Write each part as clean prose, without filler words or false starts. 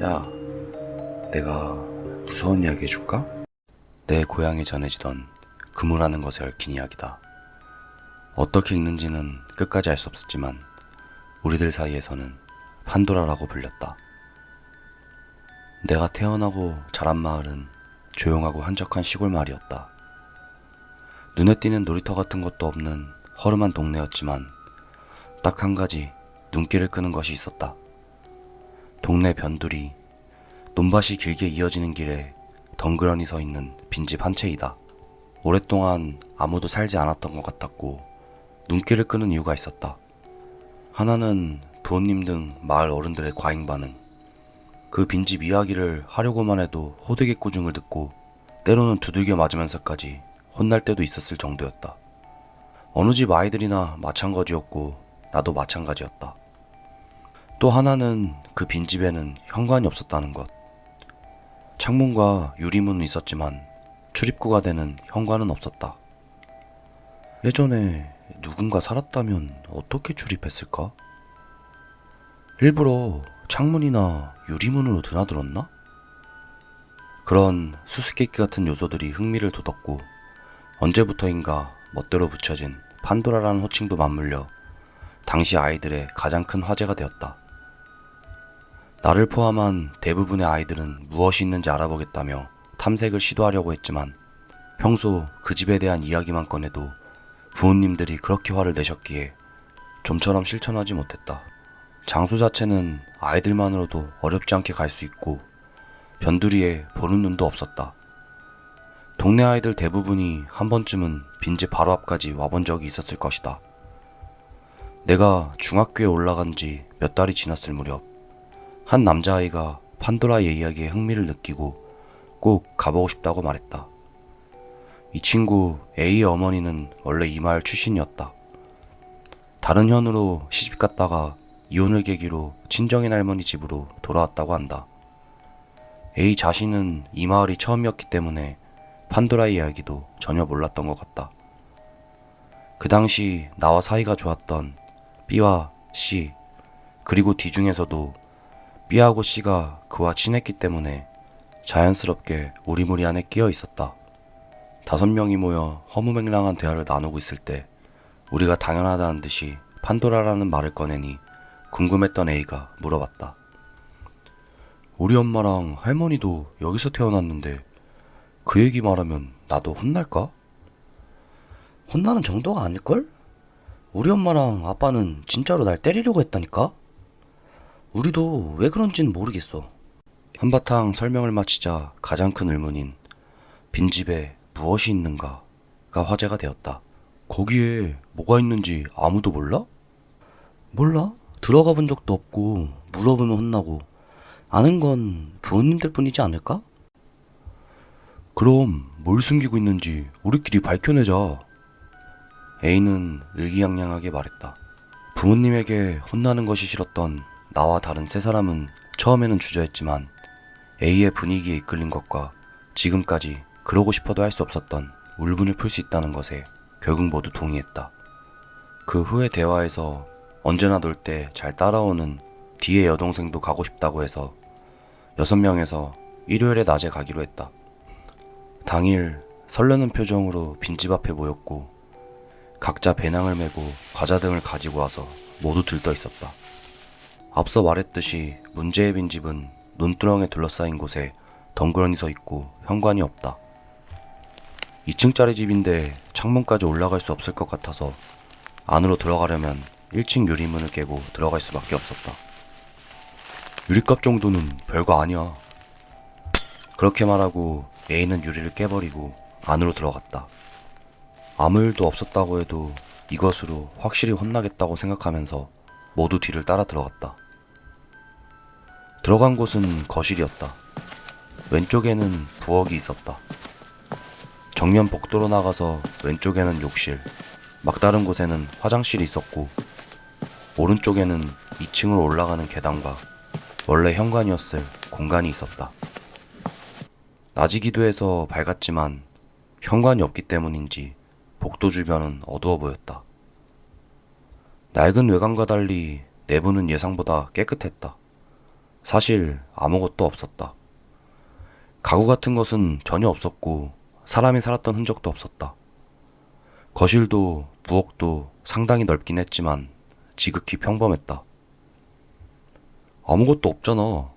야, 내가 무서운 이야기 해줄까? 내 고향에 전해지던 그무라는 것에 얽힌 이야기다. 어떻게 읽는지는 끝까지 알 수 없었지만 우리들 사이에서는 판도라라고 불렸다. 내가 태어나고 자란 마을은 조용하고 한적한 시골 마을이었다. 눈에 띄는 놀이터 같은 것도 없는 허름한 동네였지만 딱 한 가지 눈길을 끄는 것이 있었다. 동네 변두리, 논밭이 길게 이어지는 길에 덩그러니 서 있는 빈집 한 채이다. 오랫동안 아무도 살지 않았던 것 같았고 눈길을 끄는 이유가 있었다. 하나는 부모님 등 마을 어른들의 과잉 반응. 그 빈집 이야기를 하려고만 해도 호되겠구중을 듣고 때로는 두들겨 맞으면서까지 혼날 때도 있었을 정도였다. 어느 집 아이들이나 마찬가지였고 나도 마찬가지였다. 또 하나는 그 빈집에는 현관이 없었다는 것. 창문과 유리문은 있었지만 출입구가 되는 현관은 없었다. 예전에 누군가 살았다면 어떻게 출입했을까? 일부러 창문이나 유리문으로 드나들었나? 그런 수수께끼 같은 요소들이 흥미를 돋웠고 언제부터인가 멋대로 붙여진 판도라라는 호칭도 맞물려 당시 아이들의 가장 큰 화제가 되었다. 나를 포함한 대부분의 아이들은 무엇이 있는지 알아보겠다며 탐색을 시도하려고 했지만 평소 그 집에 대한 이야기만 꺼내도 부모님들이 그렇게 화를 내셨기에 좀처럼 실천하지 못했다. 장소 자체는 아이들만으로도 어렵지 않게 갈 수 있고 변두리에 보는 눈도 없었다. 동네 아이들 대부분이 한 번쯤은 빈집 바로 앞까지 와본 적이 있었을 것이다. 내가 중학교에 올라간 지 몇 달이 지났을 무렵 한 남자아이가 판도라의 이야기에 흥미를 느끼고 꼭 가보고 싶다고 말했다. 이 친구 A의 어머니는 원래 이 마을 출신이었다. 다른 현으로 시집 갔다가 이혼을 계기로 친정인 할머니 집으로 돌아왔다고 한다. A 자신은 이 마을이 처음이었기 때문에 판도라의 이야기도 전혀 몰랐던 것 같다. 그 당시 나와 사이가 좋았던 B와 C 그리고 D 중에서도 B하고 C가 그와 친했기 때문에 자연스럽게 우리무리 안에 끼어 있었다. 5명이 모여 허무맹랑한 대화를 나누고 있을 때 우리가 당연하다는 듯이 판도라라는 말을 꺼내니 궁금했던 A가 물어봤다. 우리 엄마랑 할머니도 여기서 태어났는데 그 얘기 말하면 나도 혼날까? 혼나는 정도가 아닐걸? 우리 엄마랑 아빠는 진짜로 날 때리려고 했다니까? 우리도 왜 그런진 모르겠어. 한바탕 설명을 마치자 가장 큰 의문인 빈집에 무엇이 있는가가 화제가 되었다. 거기에 뭐가 있는지 아무도 몰라? 몰라? 들어가 본 적도 없고 물어보면 혼나고 아는 건 부모님들 뿐이지 않을까? 그럼 뭘 숨기고 있는지 우리끼리 밝혀내자. A는 의기양양하게 말했다. 부모님에게 혼나는 것이 싫었던 나와 다른 세 사람은 처음에는 주저했지만 A의 분위기에 이끌린 것과 지금까지 그러고 싶어도 할 수 없었던 울분을 풀 수 있다는 것에 결국 모두 동의했다. 그 후의 대화에서 언제나 놀 때 잘 따라오는 D의 여동생도 가고 싶다고 해서 6명에서 일요일에 낮에 가기로 했다. 당일 설레는 표정으로 빈집 앞에 모였고 각자 배낭을 메고 과자 등을 가지고 와서 모두 들떠 있었다. 앞서 말했듯이 문제의 빈집은 논두렁에 둘러싸인 곳에 덩그러니 서 있고 현관이 없다. 2층짜리 집인데 창문까지 올라갈 수 없을 것 같아서 안으로 들어가려면 1층 유리문을 깨고 들어갈 수밖에 없었다. 유리값 정도는 별거 아니야. 그렇게 말하고 A는 유리를 깨버리고 안으로 들어갔다. 아무 일도 없었다고 해도 이것으로 확실히 혼나겠다고 생각하면서 모두 뒤를 따라 들어갔다. 들어간 곳은 거실이었다. 왼쪽에는 부엌이 있었다. 정면 복도로 나가서 왼쪽에는 욕실, 막다른 곳에는 화장실이 있었고 오른쪽에는 2층으로 올라가는 계단과 원래 현관이었을 공간이 있었다. 낮이기도 해서 밝았지만 현관이 없기 때문인지 복도 주변은 어두워 보였다. 낡은 외관과 달리 내부는 예상보다 깨끗했다. 사실 아무것도 없었다. 가구 같은 것은 전혀 없었고 사람이 살았던 흔적도 없었다. 거실도 부엌도 상당히 넓긴 했지만 지극히 평범했다. 아무것도 없잖아.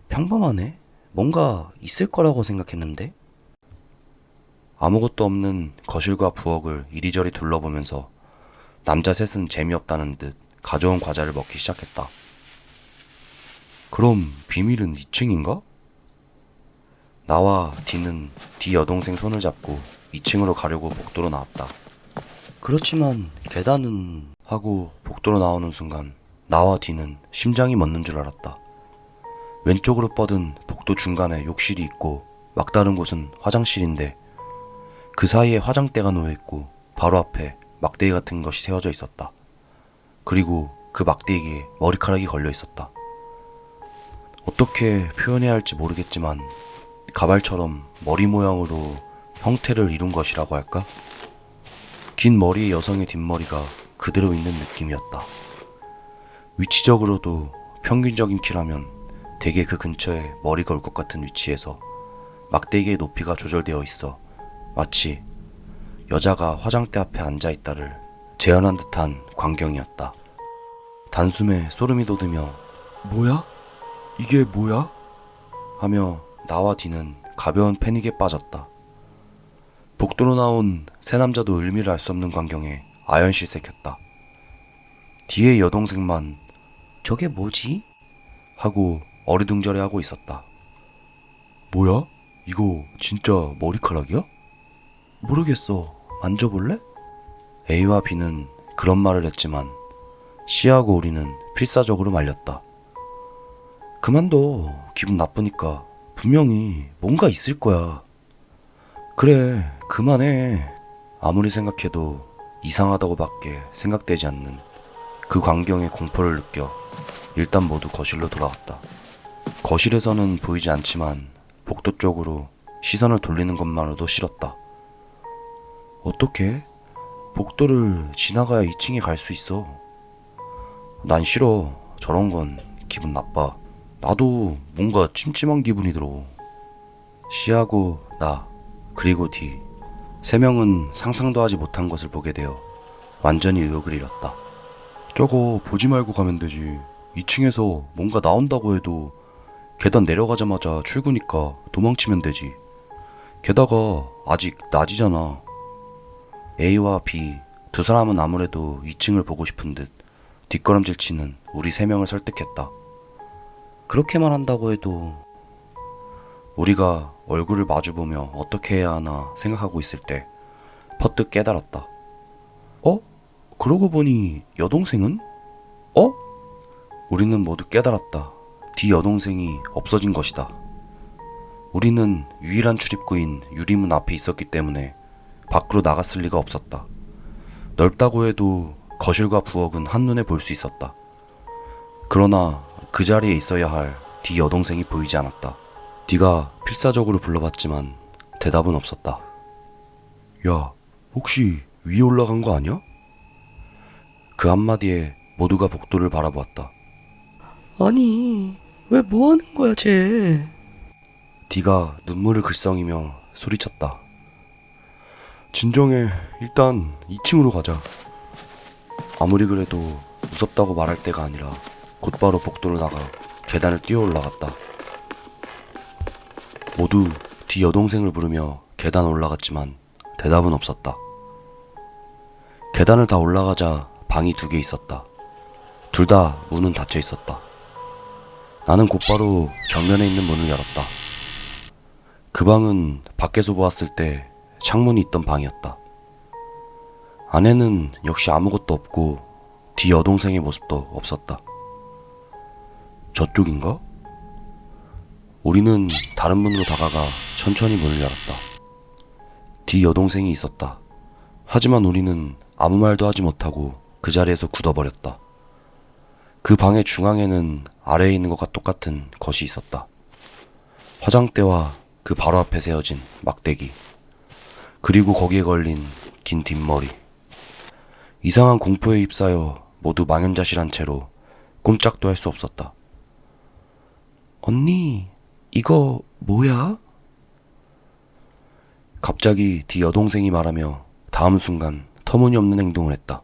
평범하네? 뭔가 있을 거라고 생각했는데? 아무것도 없는 거실과 부엌을 이리저리 둘러보면서 남자 셋은 재미없다는 듯 가져온 과자를 먹기 시작했다. 그럼 비밀은 2층인가? 나와 D는 D 여동생 손을 잡고 2층으로 가려고 복도로 나왔다. 그렇지만 계단은 하고 복도로 나오는 순간 나와 D는 심장이 멎는 줄 알았다. 왼쪽으로 뻗은 복도 중간에 욕실이 있고 막다른 곳은 화장실인데 그 사이에 화장대가 놓여있고 바로 앞에 막대기 같은 것이 세워져 있었다. 그리고 그 막대기에 머리카락이 걸려 있었다. 어떻게 표현해야 할지 모르겠지만 가발처럼 머리 모양으로 형태를 이룬 것이라고 할까? 긴 머리의 여성의 뒷머리가 그대로 있는 느낌이었다. 위치적으로도 평균적인 키라면 대개 그 근처에 머리가 올 것 같은 위치에서 막대기의 높이가 조절되어 있어 마치 여자가 화장대 앞에 앉아있다를 재현한 듯한 광경이었다. 단숨에 소름이 돋으며 뭐야? 이게 뭐야? 하며 나와 D는 가벼운 패닉에 빠졌다. 복도로 나온 세 남자도 의미를 알 수 없는 광경에 아연실색했다. D의 여동생만 저게 뭐지? 하고 어리둥절해하고 있었다. 뭐야? 이거 진짜 머리카락이야? 모르겠어. 만져볼래? A와 B는 그런 말을 했지만 C하고 우리는 필사적으로 말렸다. 그만둬. 기분 나쁘니까. 분명히 뭔가 있을 거야. 그래, 그만해. 아무리 생각해도 이상하다고밖에 생각되지 않는 그 광경에 공포를 느껴 일단 모두 거실로 돌아왔다. 거실에서는 보이지 않지만 복도 쪽으로 시선을 돌리는 것만으로도 싫었다. 어떻게? 복도를 지나가야 2층에 갈 수 있어. 난 싫어. 저런 건 기분 나빠. 나도 뭔가 찜찜한 기분이 들어. C하고 나 그리고 D 세 명은 상상도 하지 못한 것을 보게 되어 완전히 의욕을 잃었다. 저거 보지 말고 가면 되지. 2층에서 뭔가 나온다고 해도 계단 내려가자마자 출구니까 도망치면 되지. 게다가 아직 낮이잖아. A와 B 두 사람은 아무래도 2층을 보고 싶은 듯 뒷걸음질 치는 우리 세 명을 설득했다. 그렇게만 한다고 해도 우리가 얼굴을 마주보며 어떻게 해야 하나 생각하고 있을 때 퍼뜩 깨달았다. 어? 그러고 보니 여동생은? 어? 우리는 모두 깨달았다. D 여동생이 없어진 것이다. 우리는 유일한 출입구인 유리문 앞에 있었기 때문에 밖으로 나갔을 리가 없었다. 넓다고 해도 거실과 부엌은 한눈에 볼 수 있었다. 그러나 그 자리에 있어야 할 D 여동생이 보이지 않았다. D가 필사적으로 불러봤지만 대답은 없었다. 야, 혹시 위에 올라간 거 아니야? 그 한마디에 모두가 복도를 바라보았다. 아니, 왜 뭐 하는 거야, 쟤? D가 눈물을 글썽이며 소리쳤다. 진정해. 일단 2층으로 가자. 아무리 그래도 무섭다고 말할 때가 아니라 곧바로 복도로 나가 계단을 뛰어 올라갔다. 모두 D 여동생을 부르며 계단 올라갔지만 대답은 없었다. 계단을 다 올라가자 방이 2개 있었다. 둘 다 문은 닫혀 있었다. 나는 곧바로 정면에 있는 문을 열었다. 그 방은 밖에서 보았을 때 창문이 있던 방이었다. 안에는 역시 아무것도 없고 D 여동생의 모습도 없었다. 저쪽인가? 우리는 다른 문으로 다가가 천천히 문을 열었다. D 여동생이 있었다. 하지만 우리는 아무 말도 하지 못하고 그 자리에서 굳어버렸다. 그 방의 중앙에는 아래에 있는 것과 똑같은 것이 있었다. 화장대와 그 바로 앞에 세워진 막대기, 그리고 거기에 걸린 긴 뒷머리. 이상한 공포에 휩싸여 모두 망연자실한 채로 꼼짝도 할 수 없었다. 언니, 이거 뭐야? 갑자기 D 여동생이 말하며 다음 순간 터무니없는 행동을 했다.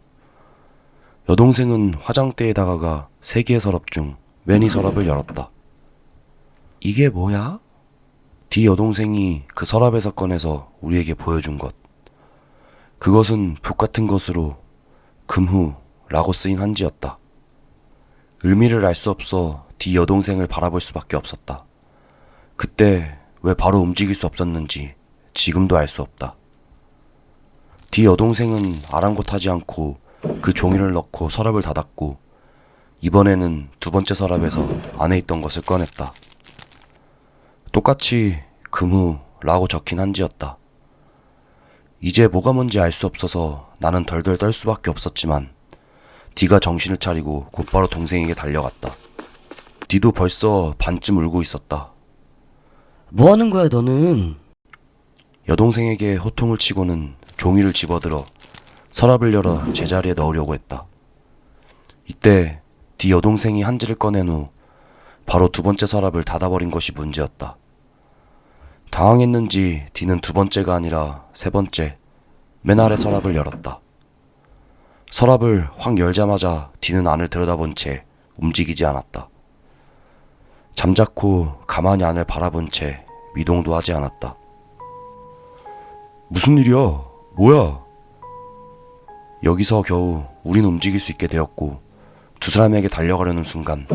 여동생은 화장대에 다가가 세 개의 서랍 중 매니 서랍을 열었다. 이게 뭐야? D 여동생이 그 서랍에서 꺼내서 우리에게 보여준 것. 그것은 북 같은 것으로 금후라고 쓰인 한지였다. 의미를 알 수 없어 D 여동생을 바라볼 수밖에 없었다. 그때 왜 바로 움직일 수 없었는지 지금도 알 수 없다. D 여동생은 아랑곳하지 않고 그 종이를 넣고 서랍을 닫았고 이번에는 두 번째 서랍에서 안에 있던 것을 꺼냈다. 똑같이 금후라고 적힌 한지였다. 이제 뭐가 뭔지 알 수 없어서 나는 덜덜 떨 수밖에 없었지만 D가 정신을 차리고 곧바로 동생에게 달려갔다. D도 벌써 반쯤 울고 있었다. 뭐 하는 거야, 너는? 여동생에게 호통을 치고는 종이를 집어들어 서랍을 열어 제자리에 넣으려고 했다. 이때 D 여동생이 한지를 꺼낸 후 바로 두 번째 서랍을 닫아버린 것이 문제였다. 당황했는지 D는 두 번째가 아니라 세 번째, 맨 아래 서랍을 열었다. 서랍을 확 열자마자 D는 안을 들여다본 채 움직이지 않았다. 잠자코 가만히 안을 바라본 채 미동도 하지 않았다. 무슨 일이야? 뭐야? 여기서 겨우 우린 움직일 수 있게 되었고 두 사람에게 달려가려는 순간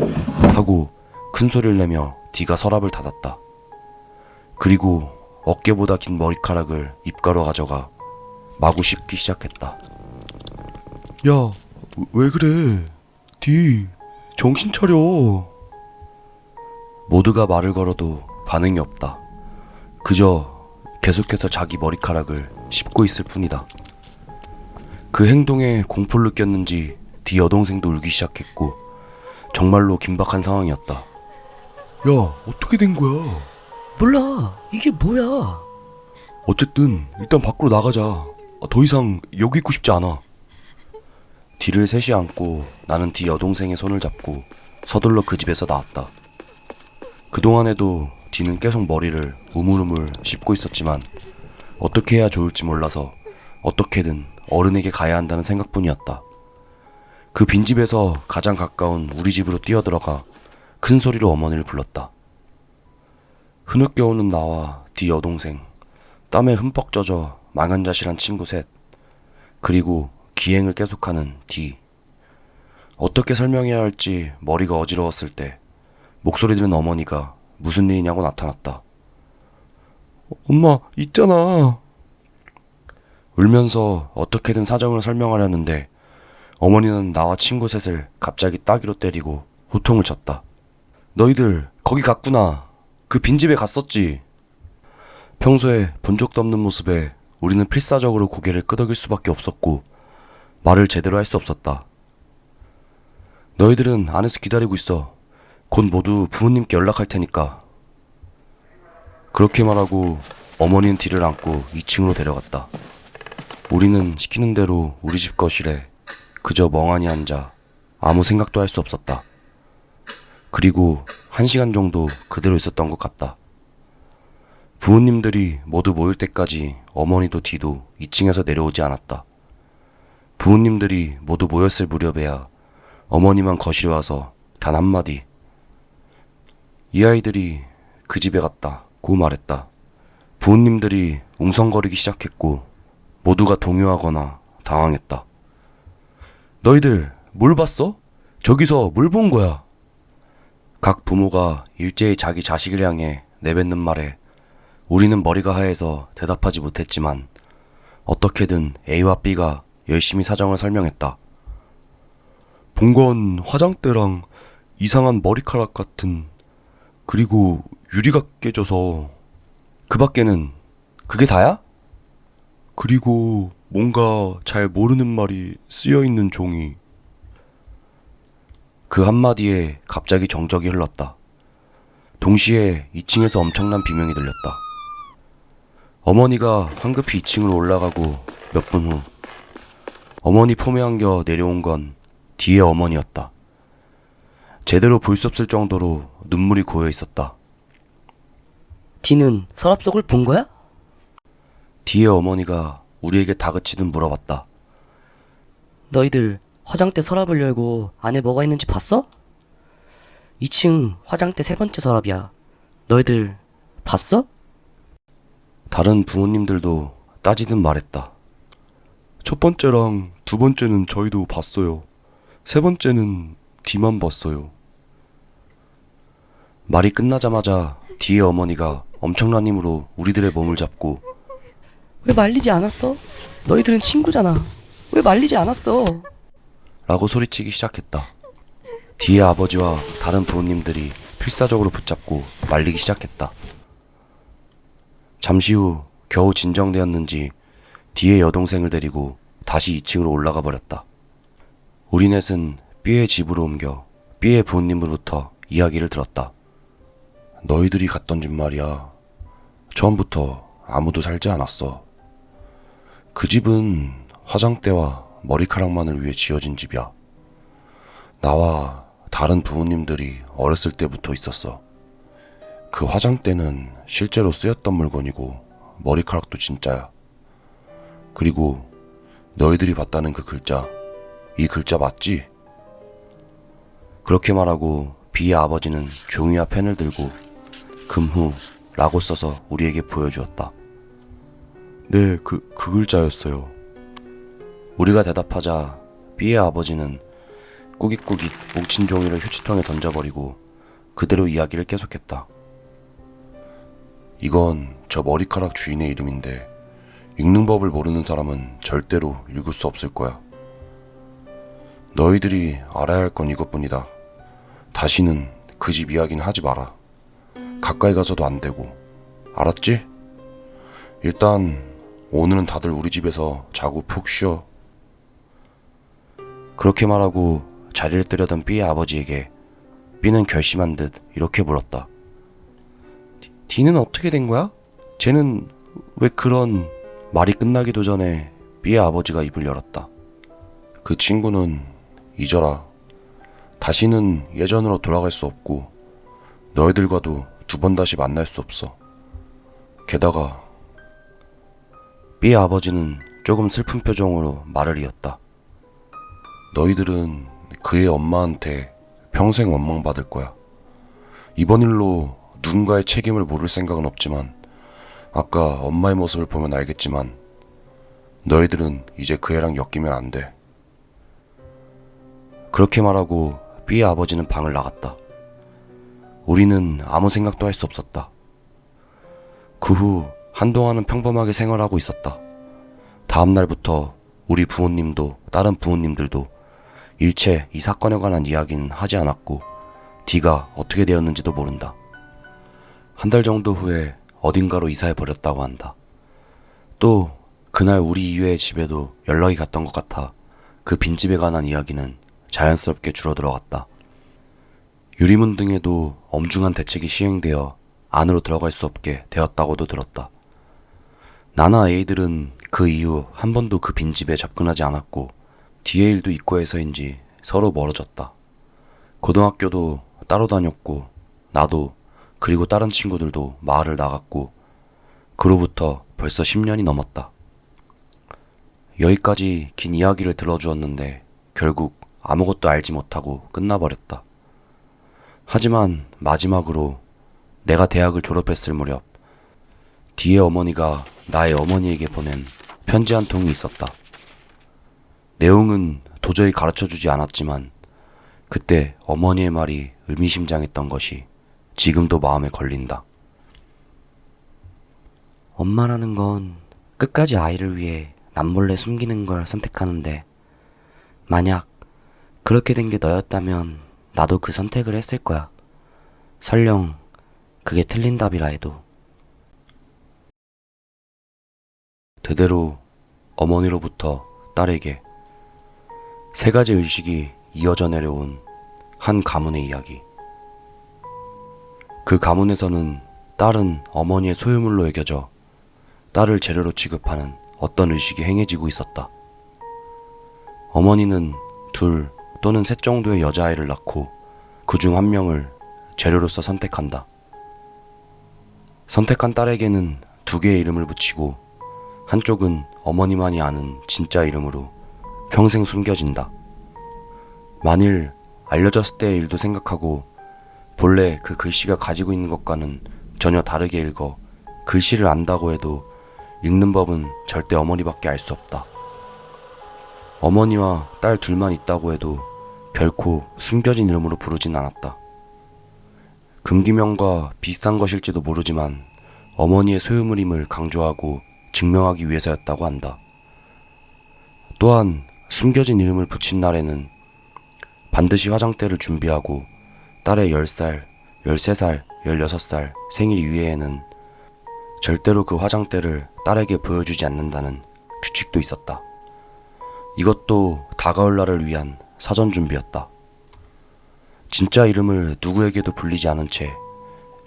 하고 큰 소리를 내며 D가 서랍을 닫았다. 그리고 어깨보다 긴 머리카락을 입가로 가져가 마구 씹기 시작했다. 야, 왜 그래? D, 정신 차려. 모두가 말을 걸어도 반응이 없다. 그저 계속해서 자기 머리카락을 씹고 있을 뿐이다. 그 행동에 공포를 느꼈는지 D 여동생도 울기 시작했고 정말로 긴박한 상황이었다. 야, 어떻게 된 거야? 몰라. 이게 뭐야? 어쨌든 일단 밖으로 나가자. 더 이상 여기 있고 싶지 않아. D를 셋이 안고 나는 D 여동생의 손을 잡고 서둘러 그 집에서 나왔다. 그동안에도 D는 계속 머리를 우물우물 씹고 있었지만 어떻게 해야 좋을지 몰라서 어떻게든 어른에게 가야 한다는 생각뿐이었다. 그 빈집에서 가장 가까운 우리 집으로 뛰어들어가 큰 소리로 어머니를 불렀다. 흐느껴오는 나와 D 여동생, 땀에 흠뻑 젖어 망연자실한 친구 셋, 그리고 기행을 계속하는 D. 어떻게 설명해야 할지 머리가 어지러웠을 때 목소리 들은 어머니가 무슨 일이냐고 나타났다. 엄마, 있잖아. 울면서 어떻게든 사정을 설명하려는데 어머니는 나와 친구 셋을 갑자기 따귀로 때리고 호통을 쳤다. 너희들 거기 갔구나. 그 빈집에 갔었지. 평소에 본 적도 없는 모습에 우리는 필사적으로 고개를 끄덕일 수밖에 없었고 말을 제대로 할 수 없었다. 너희들은 안에서 기다리고 있어. 곧 모두 부모님께 연락할 테니까. 그렇게 말하고 어머니는 D를 안고 2층으로 데려갔다. 우리는 시키는 대로 우리 집 거실에 그저 멍하니 앉아 아무 생각도 할 수 없었다. 그리고 1시간 정도 그대로 있었던 것 같다. 부모님들이 모두 모일 때까지 어머니도 D도 2층에서 내려오지 않았다. 부모님들이 모두 모였을 무렵에야 어머니만 거실에 와서 단 한마디, 이 아이들이 그 집에 갔다고 말했다. 부모님들이 웅성거리기 시작했고 모두가 동요하거나 당황했다. 너희들 뭘 봤어? 저기서 뭘 본 거야? 각 부모가 일제히 자기 자식을 향해 내뱉는 말에 우리는 머리가 하얘서 대답하지 못했지만 어떻게든 A와 B가 열심히 사정을 설명했다. 본 건 화장대랑 이상한 머리카락 같은, 그리고 유리가 깨져서. 그 밖에는 그게 다야? 그리고 뭔가 잘 모르는 말이 쓰여있는 종이. 그 한마디에 갑자기 정적이 흘렀다. 동시에 2층에서 엄청난 비명이 들렸다. 어머니가 황급히 2층으로 올라가고 몇 분 후 어머니 폼에 안겨 내려온 건 D의 어머니였다. 제대로 볼 수 없을 정도로 눈물이 고여 있었다. 디는 서랍 속을 본 거야? 디의 어머니가 우리에게 다그치듯 물어봤다. 너희들 화장대 서랍을 열고 안에 뭐가 있는지 봤어? 2층 화장대 세 번째 서랍이야. 너희들 봤어? 다른 부모님들도 따지듯 말했다. 첫 번째랑 두 번째는 저희도 봤어요. 세 번째는 뒤만 봤어요. 말이 끝나자마자 디의 어머니가 엄청난 힘으로 우리들의 몸을 잡고 왜 말리지 않았어? 너희들은 친구잖아. 왜 말리지 않았어? 라고 소리치기 시작했다. 디의 아버지와 다른 부모님들이 필사적으로 붙잡고 말리기 시작했다. 잠시 후 겨우 진정되었는지 디의 여동생을 데리고 다시 2층으로 올라가 버렸다. 우리 넷은 B의 집으로 옮겨 B의 부모님으로부터 이야기를 들었다. 너희들이 갔던 집 말이야. 처음부터 아무도 살지 않았어. 그 집은 화장대와 머리카락만을 위해 지어진 집이야. 나와 다른 부모님들이 어렸을 때부터 있었어. 그 화장대는 실제로 쓰였던 물건이고 머리카락도 진짜야. 그리고 너희들이 봤다는 그 글자, 이 글자 맞지? 그렇게 말하고 B의 아버지는 종이와 펜을 들고 금후라고 써서 우리에게 보여주었다. 네, 그 글자였어요. 우리가 대답하자 B의 아버지는 꾸깃꾸깃 뭉친 종이를 휴지통에 던져버리고 그대로 이야기를 계속했다. 이건 저 머리카락 주인의 이름인데 읽는 법을 모르는 사람은 절대로 읽을 수 없을 거야. 너희들이 알아야 할 건 이것뿐이다. 다시는 그 집 이야기는 하지 마라. 가까이 가서도 안 되고. 알았지? 일단 오늘은 다들 우리 집에서 자고 푹 쉬어. 그렇게 말하고 자리를 뜨려던 B의 아버지에게 B는 결심한 듯 이렇게 물었다. D는 어떻게 된 거야? 쟤는 왜 그런... 말이 끝나기도 전에 B의 아버지가 입을 열었다. 그 친구는 잊어라. 다시는 예전으로 돌아갈 수 없고 너희들과도 두 번 다시 만날 수 없어. 게다가 B의 아버지는 조금 슬픈 표정으로 말을 이었다. 너희들은 그의 엄마한테 평생 원망받을 거야. 이번 일로 누군가의 책임을 물을 생각은 없지만 아까 엄마의 모습을 보면 알겠지만 너희들은 이제 그 애랑 엮이면 안 돼. 그렇게 말하고 B의 아버지는 방을 나갔다. 우리는 아무 생각도 할 수 없었다. 그 후 한동안은 평범하게 생활하고 있었다. 다음 날부터 우리 부모님도 다른 부모님들도 일체 이 사건에 관한 이야기는 하지 않았고 D가 어떻게 되었는지도 모른다. 한 달 정도 후에 어딘가로 이사해 버렸다고 한다. 또 그날 우리 이외의 집에도 연락이 갔던 것 같아 그 빈집에 관한 이야기는 자연스럽게 줄어들어갔다. 유리문 등에도 엄중한 대책이 시행되어 안으로 들어갈 수 없게 되었다고도 들었다. 나나 A들은 그 이후 한 번도 그 빈집에 접근하지 않았고 뒤의 일도 있고 해서인지 서로 멀어졌다. 고등학교도 따로 다녔고 나도 그리고 다른 친구들도 마을을 나갔고 그로부터 벌써 10년이 넘었다. 여기까지 긴 이야기를 들어주었는데 결국 아무것도 알지 못하고 끝나버렸다. 하지만 마지막으로 내가 대학을 졸업했을 무렵 D의 어머니가 나의 어머니에게 보낸 편지 한 통이 있었다. 내용은 도저히 가르쳐주지 않았지만 그때 어머니의 말이 의미심장했던 것이 지금도 마음에 걸린다. 엄마라는 건 끝까지 아이를 위해 남몰래 숨기는 걸 선택하는데 만약 그렇게 된 게 너였다면 나도 그 선택을 했을 거야. 설령 그게 틀린 답이라 해도. 대대로 어머니로부터 딸에게 세 가지 의식이 이어져 내려온 한 가문의 이야기. 그 가문에서는 딸은 어머니의 소유물로 여겨져 딸을 재료로 취급하는 어떤 의식이 행해지고 있었다. 어머니는 둘 또는 셋 정도의 여자아이를 낳고 그중 한 명을 재료로서 선택한다. 선택한 딸에게는 두 개의 이름을 붙이고 한쪽은 어머니만이 아는 진짜 이름으로 평생 숨겨진다. 만일 알려졌을 때의 일도 생각하고 본래 그 글씨가 가지고 있는 것과는 전혀 다르게 읽어 글씨를 안다고 해도 읽는 법은 절대 어머니밖에 알 수 없다. 어머니와 딸 둘만 있다고 해도 결코 숨겨진 이름으로 부르진 않았다. 금기명과 비슷한 것일지도 모르지만 어머니의 소유물임을 강조하고 증명하기 위해서였다고 한다. 또한 숨겨진 이름을 붙인 날에는 반드시 화장대를 준비하고 딸의 10살, 13살, 16살 생일 이외에는 절대로 그 화장대를 딸에게 보여주지 않는다는 규칙도 있었다. 이것도 다가올 날을 위한 사전 준비였다. 진짜 이름을 누구에게도 불리지 않은 채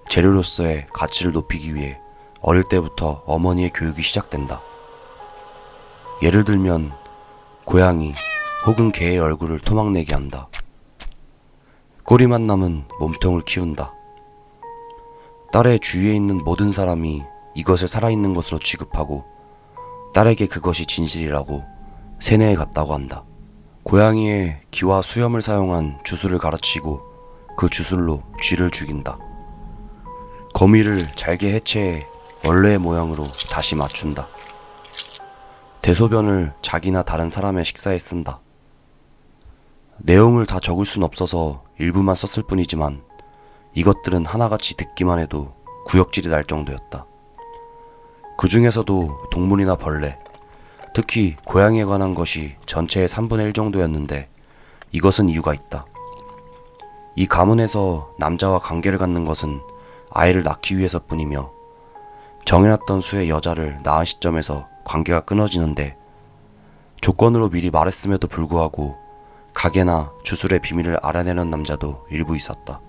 재료로서의 가치를 높이기 위해 어릴 때부터 어머니의 교육이 시작된다. 예를 들면 고양이 혹은 개의 얼굴을 토막내게 한다. 꼬리만 남은 몸통을 키운다. 딸의 주위에 있는 모든 사람이 이것을 살아있는 것으로 취급하고 딸에게 그것이 진실이라고 세뇌에 갔다고 한다. 고양이의 기와 수염을 사용한 주술을 가르치고 그 주술로 쥐를 죽인다. 거미를 잘게 해체해 원래의 모양으로 다시 맞춘다. 대소변을 자기나 다른 사람의 식사에 쓴다. 내용을 다 적을 순 없어서 일부만 썼을 뿐이지만 이것들은 하나같이 듣기만 해도 구역질이 날 정도였다. 그 중에서도 동물이나 벌레, 특히 고양이에 관한 것이 전체의 3분의 1 정도였는데 이것은 이유가 있다. 이 가문에서 남자와 관계를 갖는 것은 아이를 낳기 위해서뿐이며 정해놨던 수의 여자를 낳은 시점에서 관계가 끊어지는데 조건으로 미리 말했음에도 불구하고 가게나 주술의 비밀을 알아내는 남자도 일부 있었다.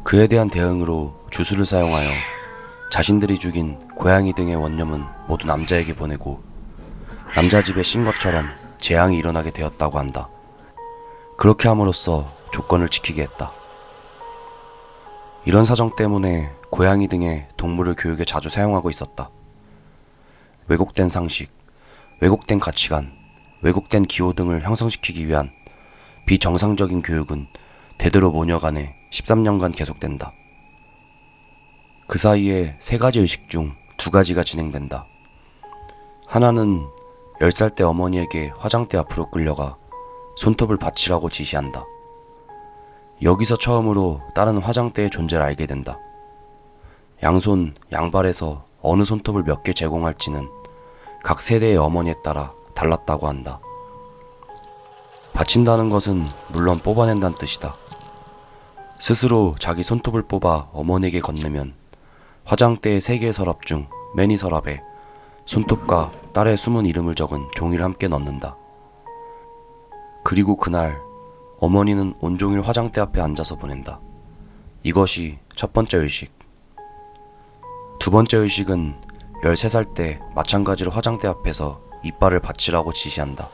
그에 대한 대응으로 주술을 사용하여 자신들이 죽인 고양이 등의 원념은 모두 남자에게 보내고 남자 집에 신 것처럼 재앙이 일어나게 되었다고 한다. 그렇게 함으로써 조건을 지키게 했다. 이런 사정 때문에 고양이 등의 동물을 교육에 자주 사용하고 있었다. 왜곡된 상식, 왜곡된 가치관, 왜곡된 기호 등을 형성시키기 위한 비정상적인 교육은 대대로 모녀간에 13년간 계속된다. 그 사이에 3가지 의식 중 2가지가 진행된다. 하나는 10살 때 어머니에게 화장대 앞으로 끌려가 손톱을 받치라고 지시한다. 여기서 처음으로 딸은 화장대의 존재를 알게 된다. 양손, 양발에서 어느 손톱을 몇 개 제공할지는 각 세대의 어머니에 따라 달랐다고 한다. 받친다는 것은 물론 뽑아낸다는 뜻이다. 스스로 자기 손톱을 뽑아 어머니에게 건네면 화장대의 3개의 서랍 중 매니 서랍에 손톱과 딸의 숨은 이름을 적은 종이를 함께 넣는다. 그리고 그날 어머니는 온종일 화장대 앞에 앉아서 보낸다. 이것이 첫 번째 의식. 두 번째 의식은 13살 때 마찬가지로 화장대 앞에서 이빨을 받치라고 지시한다.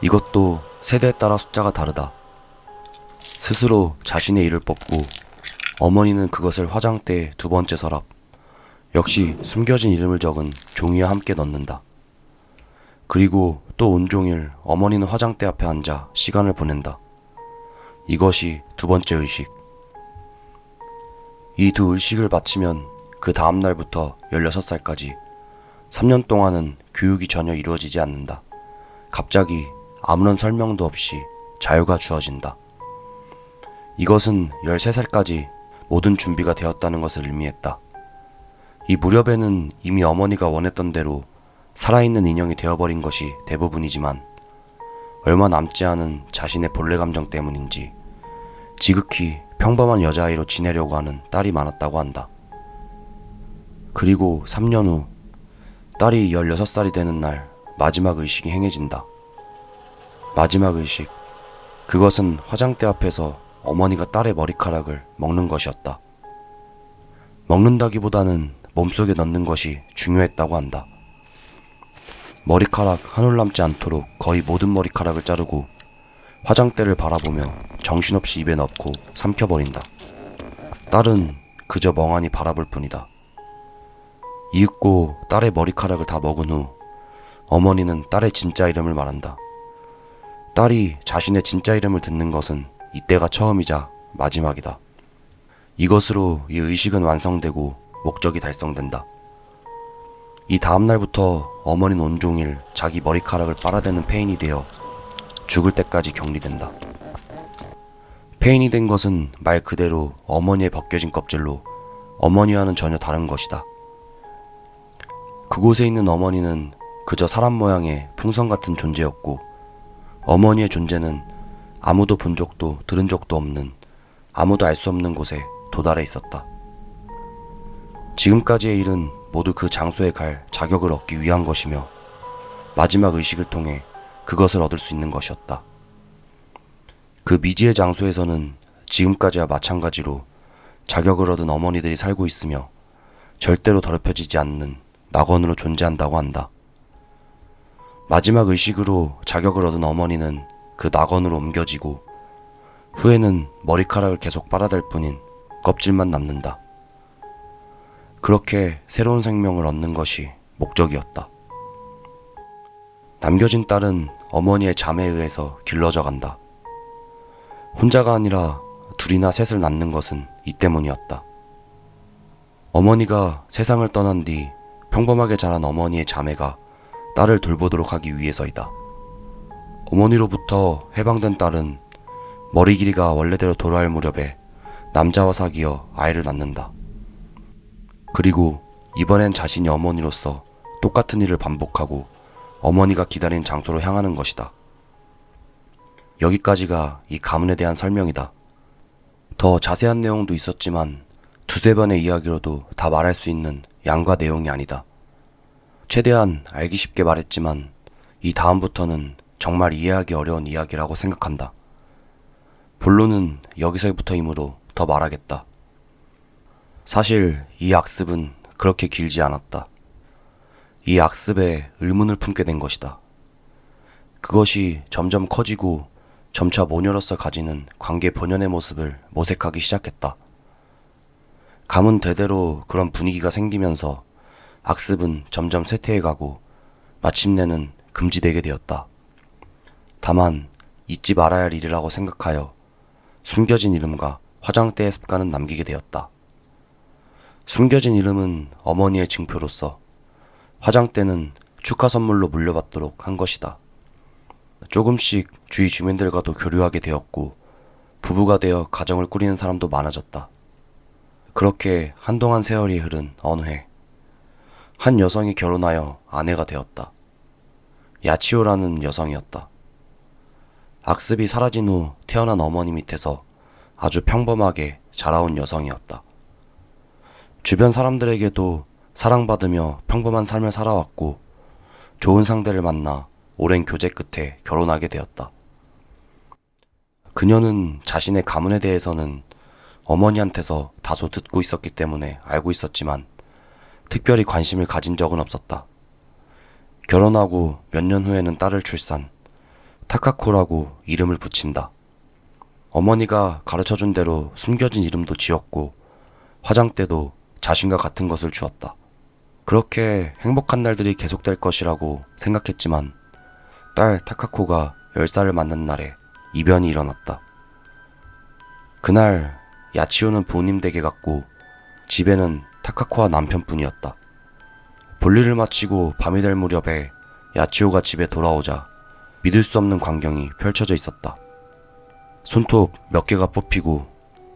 이것도 세대에 따라 숫자가 다르다. 스스로 자신의 이를 뽑고 어머니는 그것을 화장대의 2번째 서랍, 역시 숨겨진 이름을 적은 종이와 함께 넣는다. 그리고 또 온종일 어머니는 화장대 앞에 앉아 시간을 보낸다. 이것이 2번째 의식. 이 2 의식을 마치면 그 다음 날부터 16살까지 3년 동안은 교육이 전혀 이루어지지 않는다. 갑자기 아무런 설명도 없이 자유가 주어진다. 이것은 13살까지 모든 준비가 되었다는 것을 의미했다. 이 무렵에는 이미 어머니가 원했던 대로 살아있는 인형이 되어버린 것이 대부분이지만 얼마 남지 않은 자신의 본래 감정 때문인지 지극히 평범한 여자아이로 지내려고 하는 딸이 많았다고 한다. 그리고 3년 후 딸이 16살이 되는 날 마지막 의식이 행해진다. 마지막 의식. 그것은 화장대 앞에서 어머니가 딸의 머리카락을 먹는 것이었다. 먹는다기보다는 몸속에 넣는 것이 중요했다고 한다. 머리카락 한 올 남지 않도록 거의 모든 머리카락을 자르고 화장대를 바라보며 정신없이 입에 넣고 삼켜버린다. 딸은 그저 멍하니 바라볼 뿐이다. 이윽고 딸의 머리카락을 다 먹은 후 어머니는 딸의 진짜 이름을 말한다. 딸이 자신의 진짜 이름을 듣는 것은 이때가 처음이자 마지막이다. 이것으로 이 의식은 완성되고 목적이 달성된다. 이 다음날부터 어머니는 온종일 자기 머리카락을 빨아대는 폐인이 되어 죽을 때까지 격리된다. 폐인이 된 것은 말 그대로 어머니의 벗겨진 껍질로 어머니와는 전혀 다른 것이다. 그곳에 있는 어머니는 그저 사람 모양의 풍선 같은 존재였고 어머니의 존재는 아무도 본 적도 들은 적도 없는 아무도 알 수 없는 곳에 도달해 있었다. 지금까지의 일은 모두 그 장소에 갈 자격을 얻기 위한 것이며 마지막 의식을 통해 그것을 얻을 수 있는 것이었다. 그 미지의 장소에서는 지금까지와 마찬가지로 자격을 얻은 어머니들이 살고 있으며 절대로 더럽혀지지 않는 낙원으로 존재한다고 한다. 마지막 의식으로 자격을 얻은 어머니는 그 낙원으로 옮겨지고 후에는 머리카락을 계속 빨아댈 뿐인 껍질만 남는다. 그렇게 새로운 생명을 얻는 것이 목적이었다. 남겨진 딸은 어머니의 잠에 의해서 길러져 간다. 혼자가 아니라 둘이나 셋을 낳는 것은 이 때문이었다. 어머니가 세상을 떠난 뒤 평범하게 자란 어머니의 자매가 딸을 돌보도록 하기 위해서이다. 어머니로부터 해방된 딸은 머리 길이가 원래대로 돌아올 무렵에 남자와 사귀어 아이를 낳는다. 그리고 이번엔 자신이 어머니로서 똑같은 일을 반복하고 어머니가 기다린 장소로 향하는 것이다. 여기까지가 이 가문에 대한 설명이다. 더 자세한 내용도 있었지만 두세 번의 이야기로도 다 말할 수 있는 양과 내용이 아니다. 최대한 알기 쉽게 말했지만 이 다음부터는 정말 이해하기 어려운 이야기라고 생각한다. 본론은 여기서부터이므로 더 말하겠다. 사실 이 악습은 그렇게 길지 않았다. 이 악습에 의문을 품게 된 것이다. 그것이 점점 커지고 점차 모녀로서 가지는 관계 본연의 모습을 모색하기 시작했다. 가문 대대로 그런 분위기가 생기면서 악습은 점점 쇠퇴해가고 마침내는 금지되게 되었다. 다만 잊지 말아야 할 일이라고 생각하여 숨겨진 이름과 화장대의 습관은 남기게 되었다. 숨겨진 이름은 어머니의 증표로서, 화장대는 축하 선물로 물려받도록 한 것이다. 조금씩 주위 주민들과도 교류하게 되었고 부부가 되어 가정을 꾸리는 사람도 많아졌다. 그렇게 한동안 세월이 흐른 어느 해, 한 여성이 결혼하여 아내가 되었다. 야치오라는 여성이었다. 악습이 사라진 후 태어난 어머니 밑에서 아주 평범하게 자라온 여성이었다. 주변 사람들에게도 사랑받으며 평범한 삶을 살아왔고 좋은 상대를 만나 오랜 교제 끝에 결혼하게 되었다. 그녀는 자신의 가문에 대해서는 어머니한테서 다소 듣고 있었기 때문에 알고 있었지만 특별히 관심을 가진 적은 없었다. 결혼하고 몇 년 후에는 딸을 출산, 타카코라고 이름을 붙인다. 어머니가 가르쳐준 대로 숨겨진 이름도 지었고 화장대도 자신과 같은 것을 주었다. 그렇게 행복한 날들이 계속될 것이라고 생각했지만 딸 타카코가 10살을 맞는 날에 이변이 일어났다. 그날 야치오는 부모님 댁에 갔고 집에는 타카코와 남편뿐이었다. 볼일을 마치고 밤이 될 무렵에 야치오가 집에 돌아오자 믿을 수 없는 광경이 펼쳐져 있었다. 손톱 몇 개가 뽑히고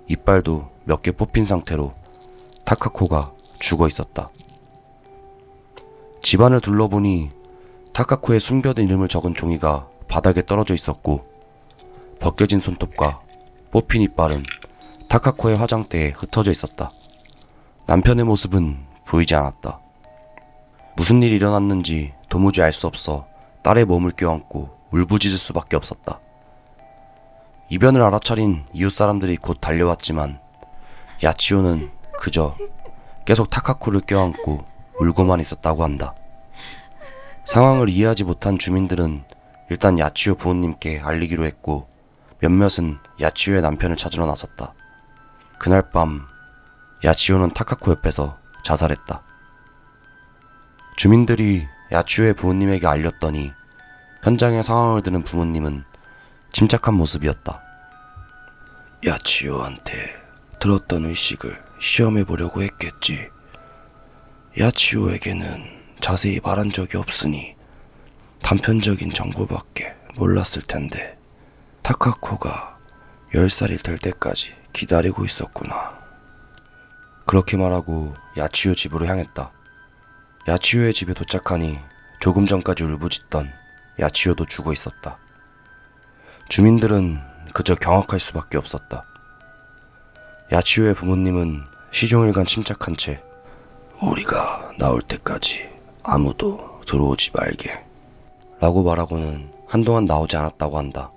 이빨도 몇 개 뽑힌 상태로 타카코가 죽어 있었다. 집안을 둘러보니 타카코의 숨겨둔 이름을 적은 종이가 바닥에 떨어져 있었고 벗겨진 손톱과 뽑힌 이빨은 타카코의 화장대에 흩어져 있었다. 남편의 모습은 보이지 않았다. 무슨 일이 일어났는지 도무지 알 수 없어 딸의 몸을 껴안고 울부짖을 수밖에 없었다. 이변을 알아차린 이웃 사람들이 곧 달려왔지만 야치오는 그저 계속 타카코를 껴안고 울고만 있었다고 한다. 상황을 이해하지 못한 주민들은 일단 야치오 부모님께 알리기로 했고 몇몇은 야치오의 남편을 찾으러 나섰다. 그날 밤 야치오는 타카코 옆에서 자살했다. 주민들이 야치오의 부모님에게 알렸더니 현장의 상황을 들은 부모님은 침착한 모습이었다. 야치오한테 들었던 의식을 시험해 보려고 했겠지. 야치오에게는 자세히 말한 적이 없으니 단편적인 정보밖에 몰랐을 텐데 타카코가 10살이 될 때까지 기다리고 있었구나. 그렇게 말하고 야치오 집으로 향했다. 야치오의 집에 도착하니 조금 전까지 울부짖던 야치오도 죽어 있었다. 주민들은 그저 경악할 수밖에 없었다. 야치오의 부모님은 시종일관 침착한 채 우리가 나올 때까지 아무도 들어오지 말게 라고 말하고는 한동안 나오지 않았다고 한다.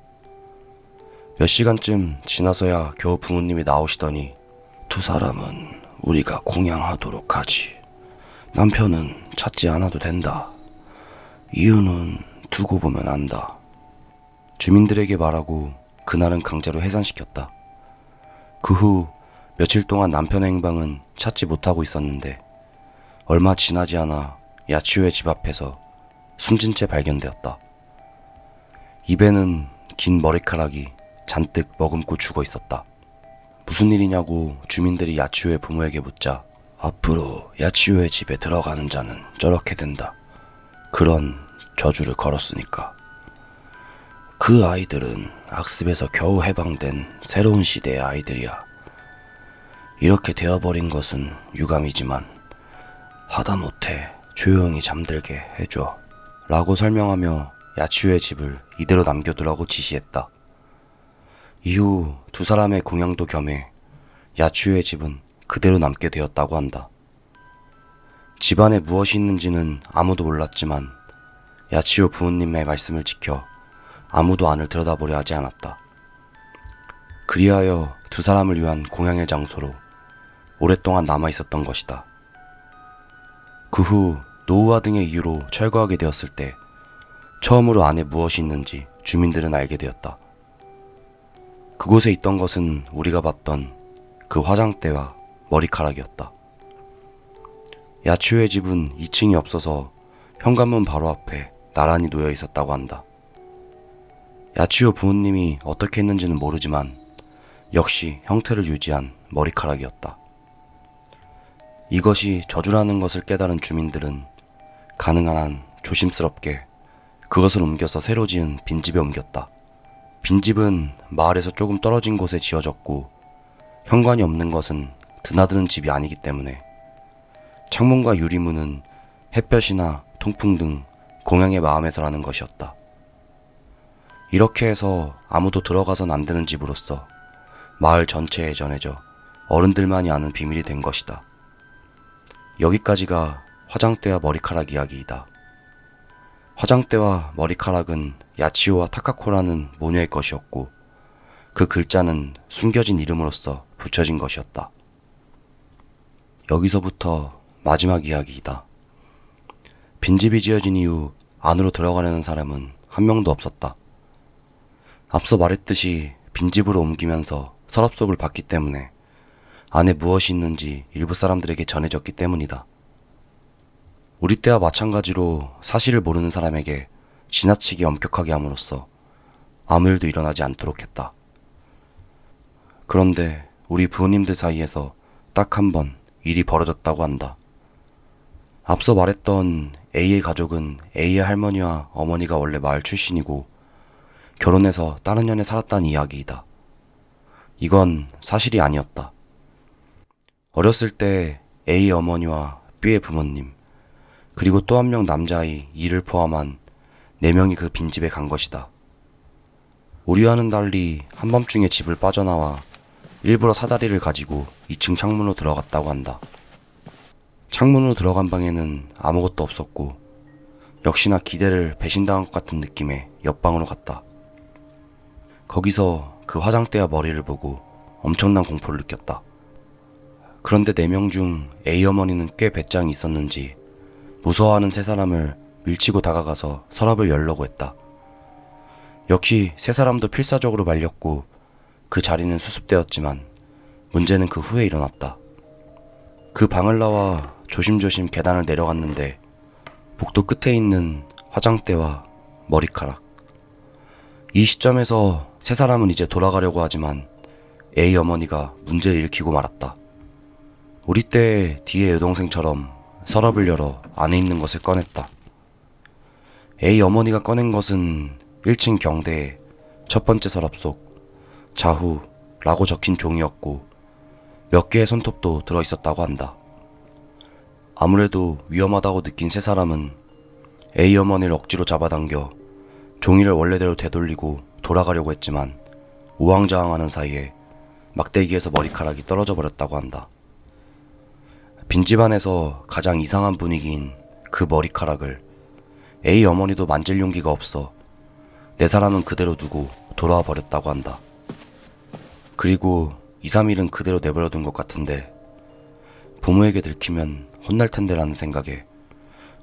몇 시간쯤 지나서야 겨우 부모님이 나오시더니 두 사람은 우리가 공양하도록 하지. 남편은 찾지 않아도 된다. 이유는 두고 보면 안다. 주민들에게 말하고 그날은 강제로 해산시켰다. 그 후 며칠 동안 남편의 행방은 찾지 못하고 있었는데 얼마 지나지 않아 야치오의 집 앞에서 숨진 채 발견되었다. 입에는 긴 머리카락이 잔뜩 머금고 죽어 있었다. 무슨 일이냐고 주민들이 야치오의 부모에게 묻자 앞으로 야치오의 집에 들어가는 자는 저렇게 된다. 그런 저주를 걸었으니까. 그 아이들은 악습에서 겨우 해방된 새로운 시대의 아이들이야. 이렇게 되어버린 것은 유감이지만 하다못해 조용히 잠들게 해줘 라고 설명하며 야치오의 집을 이대로 남겨두라고 지시했다. 이후 두 사람의 공양도 겸해 야치오의 집은 그대로 남게 되었다고 한다. 집안에 무엇이 있는지는 아무도 몰랐지만 야치오 부모님의 말씀을 지켜 아무도 안을 들여다보려 하지 않았다. 그리하여 두 사람을 위한 공양의 장소로 오랫동안 남아 있었던 것이다. 그 후 노후화 등의 이유로 철거하게 되었을 때 처음으로 안에 무엇이 있는지 주민들은 알게 되었다. 그곳에 있던 것은 우리가 봤던 그 화장대와 머리카락이었다. 야치오의 집은 2층이 없어서 현관문 바로 앞에 나란히 놓여 있었다고 한다. 야치오 부모님이 어떻게 했는지는 모르지만 역시 형태를 유지한 머리카락이었다. 이것이 저주라는 것을 깨달은 주민들은 가능한 한 조심스럽게 그것을 옮겨서 새로 지은 빈집에 옮겼다. 빈집은 마을에서 조금 떨어진 곳에 지어졌고 현관이 없는 것은 드나드는 집이 아니기 때문에 창문과 유리문은 햇볕이나 통풍 등 공양의 마음에서라는 것이었다. 이렇게 해서 아무도 들어가선 안 되는 집으로서 마을 전체에 전해져 어른들만이 아는 비밀이 된 것이다. 여기까지가 화장대와 머리카락 이야기이다. 화장대와 머리카락은 야치오와 타카코라는 모녀의 것이었고 그 글자는 숨겨진 이름으로서 붙여진 것이었다. 여기서부터 마지막 이야기이다. 빈집이 지어진 이후 안으로 들어가려는 사람은 한 명도 없었다. 앞서 말했듯이 빈집으로 옮기면서 서랍속을 봤기 때문에 안에 무엇이 있는지 일부 사람들에게 전해졌기 때문이다. 우리 때와 마찬가지로 사실을 모르는 사람에게 지나치게 엄격하게 함으로써 아무 일도 일어나지 않도록 했다. 그런데 우리 부모님들 사이에서 딱 한 번 일이 벌어졌다고 한다. 앞서 말했던 A의 가족은 A의 할머니와 어머니가 원래 마을 출신이고 결혼해서 다른 년에 살았다는 이야기이다. 이건 사실이 아니었다. 어렸을 때 A의 어머니와 B의 부모님, 그리고 또 한 명 남자아이 E를 포함한 4명이 그 빈집에 간 것이다. 우리와는 달리 한밤중에 집을 빠져나와 일부러 사다리를 가지고 2층 창문으로 들어갔다고 한다. 창문으로 들어간 방에는 아무것도 없었고 역시나 기대를 배신당한 것 같은 느낌에 옆방으로 갔다. 거기서 그 화장대와 머리를 보고 엄청난 공포를 느꼈다. 그런데 4명 중 A 어머니는 꽤 배짱이 있었는지 무서워하는 세 사람을 밀치고 다가가서 서랍을 열려고 했다. 역시 세 사람도 필사적으로 말렸고 그 자리는 수습되었지만 문제는 그 후에 일어났다. 그 방을 나와 조심조심 계단을 내려갔는데 복도 끝에 있는 화장대와 머리카락. 이 시점에서 세 사람은 이제 돌아가려고 하지만 A 어머니가 문제를 일으키고 말았다. 우리 때 뒤에 여동생처럼 서랍을 열어 안에 있는 것을 꺼냈다. A 어머니가 꺼낸 것은 1층 경대의 첫 번째 서랍 속 자후라고 적힌 종이었고 몇 개의 손톱도 들어있었다고 한다. 아무래도 위험하다고 느낀 세 사람은 A 어머니를 억지로 잡아당겨 종이를 원래대로 되돌리고 돌아가려고 했지만 우왕좌왕하는 사이에 막대기에서 머리카락이 떨어져 버렸다고 한다. 빈집안에서 가장 이상한 분위기인 그 머리카락을 A 어머니도 만질 용기가 없어 네 사람은 그대로 두고 돌아와 버렸다고 한다. 그리고 2, 3일은 그대로 내버려둔 것 같은데 부모에게 들키면 혼날 텐데라는 생각에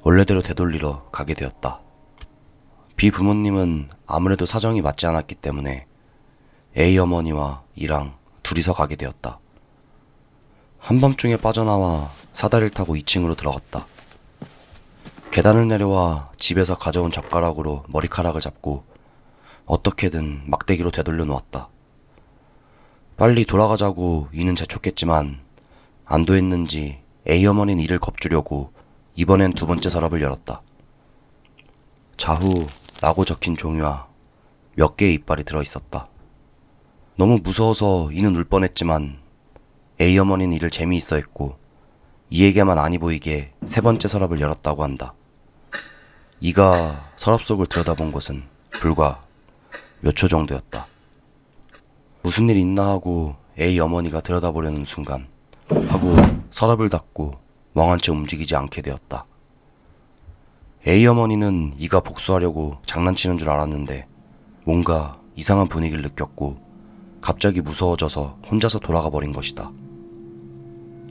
원래대로 되돌리러 가게 되었다. 비부모님은 아무래도 사정이 맞지 않았기 때문에 A 어머니와 이랑 둘이서 가게 되었다. 한밤중에 빠져나와 사다리를 타고 2층으로 들어갔다. 계단을 내려와 집에서 가져온 젓가락으로 머리카락을 잡고 어떻게든 막대기로 되돌려 놓았다. 빨리 돌아가자고 이는 재촉했지만 안도했는지 A 어머니는 이를 겁주려고 이번엔 두 번째 서랍을 열었다. 자후라고 적힌 종이와 몇 개의 이빨이 들어있었다. 너무 무서워서 이는 울 뻔했지만 A 어머니는 이를 재미있어 했고 이에게만 아니 보이게 세 번째 서랍을 열었다고 한다. 이가 서랍 속을 들여다본 것은 불과 몇 초 정도였다. 무슨 일 있나 하고 A 어머니가 들여다보려는 순간 하고 서랍을 닫고 멍한 채 움직이지 않게 되었다. A 어머니는 이가 복수하려고 장난치는 줄 알았는데 뭔가 이상한 분위기를 느꼈고 갑자기 무서워져서 혼자서 돌아가 버린 것이다.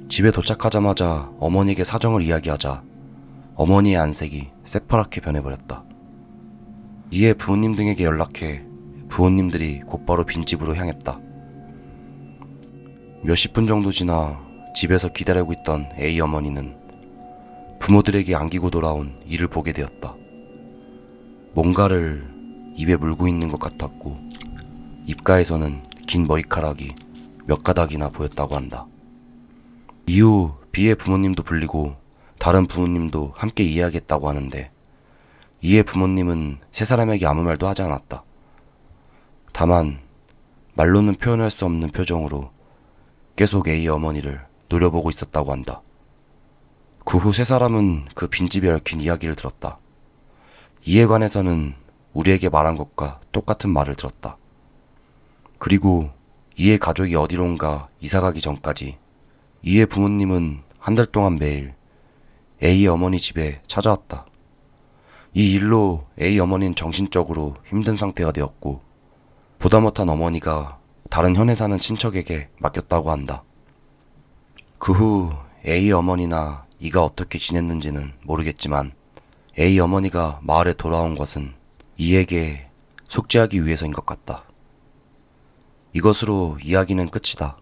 집에 도착하자마자 어머니에게 사정을 이야기하자 어머니의 안색이 새파랗게 변해버렸다. 이에 부모님 등에게 연락해 부모님들이 곧바로 빈집으로 향했다. 몇십 분 정도 지나 집에서 기다리고 있던 A 어머니는 부모들에게 안기고 돌아온 이를 보게 되었다. 뭔가를 입에 물고 있는 것 같았고 입가에서는 긴 머리카락이 몇 가닥이나 보였다고 한다. 이후 B의 부모님도 불리고 다른 부모님도 함께 이야기했다고 하는데 이의 부모님은 세 사람에게 아무 말도 하지 않았다. 다만 말로는 표현할 수 없는 표정으로 계속 A의 어머니를 노려보고 있었다고 한다. 그 후 세 사람은 그 빈집에 얽힌 이야기를 들었다. 이에 관해서는 우리에게 말한 것과 똑같은 말을 들었다. 그리고 이의 가족이 어디론가 이사가기 전까지 이의 부모님은 한 달 동안 매일 A의 어머니 집에 찾아왔다. 이 일로 A 어머니는 정신적으로 힘든 상태가 되었고 보다 못한 어머니가 다른 현에 사는 친척에게 맡겼다고 한다. 그 후 A 어머니나 이가 어떻게 지냈는지는 모르겠지만 A 어머니가 마을에 돌아온 것은 이에게 속죄하기 위해서인 것 같다. 이것으로 이야기는 끝이다.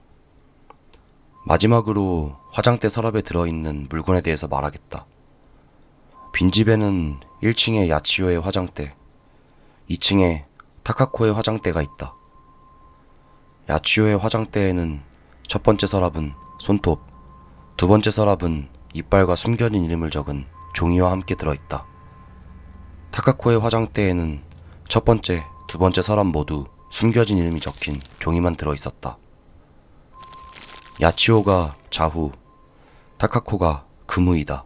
마지막으로 화장대 서랍에 들어있는 물건에 대해서 말하겠다. 빈집에는 1층에 야치요의 화장대, 2층에 타카코의 화장대가 있다. 야치요의 화장대에는 첫 번째 서랍은 손톱, 두 번째 서랍은 이빨과 숨겨진 이름을 적은 종이와 함께 들어있다. 타카코의 화장대에는 첫 번째, 두 번째 서랍 모두 숨겨진 이름이 적힌 종이만 들어있었다. 야치오가 자후, 타카코가 금우이다.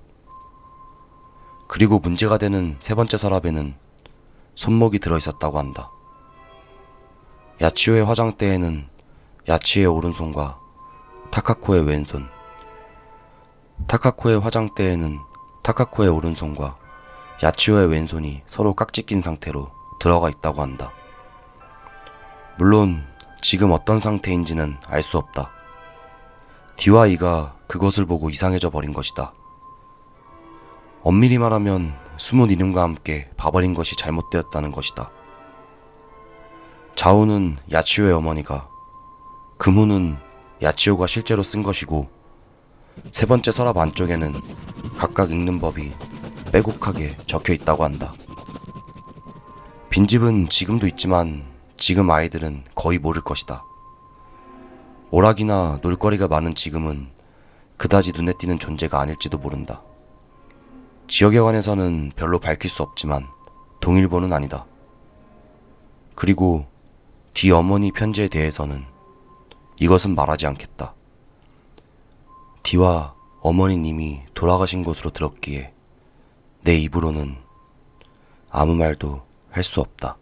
그리고 문제가 되는 세 번째 서랍에는 손목이 들어있었다고 한다. 야치오의 화장대에는 야치의 오른손과 타카코의 왼손, 타카코의 화장대에는 타카코의 오른손과 야치오의 왼손이 서로 깍지 낀 상태로 들어가 있다고 한다. 물론 지금 어떤 상태인지는 알 수 없다. D와 E가 그것을 보고 이상해져 버린 것이다. 엄밀히 말하면 숨은 이름과 함께 봐버린 것이 잘못되었다는 것이다. 좌우는 야치오의 어머니가, 금후는 야치오가 실제로 쓴 것이고, 세 번째 서랍 안쪽에는 각각 읽는 법이 빼곡하게 적혀 있다고 한다. 빈집은 지금도 있지만 지금 아이들은 거의 모를 것이다. 오락이나 놀거리가 많은 지금은 그다지 눈에 띄는 존재가 아닐지도 모른다. 지역에 관해서는 별로 밝힐 수 없지만 동일보는 아니다. 그리고 뒤 어머니 편지에 대해서는 이것은 말하지 않겠다. 디와 어머니님이 돌아가신 곳으로 들었기에 내 입으로는 아무 말도 할 수 없다.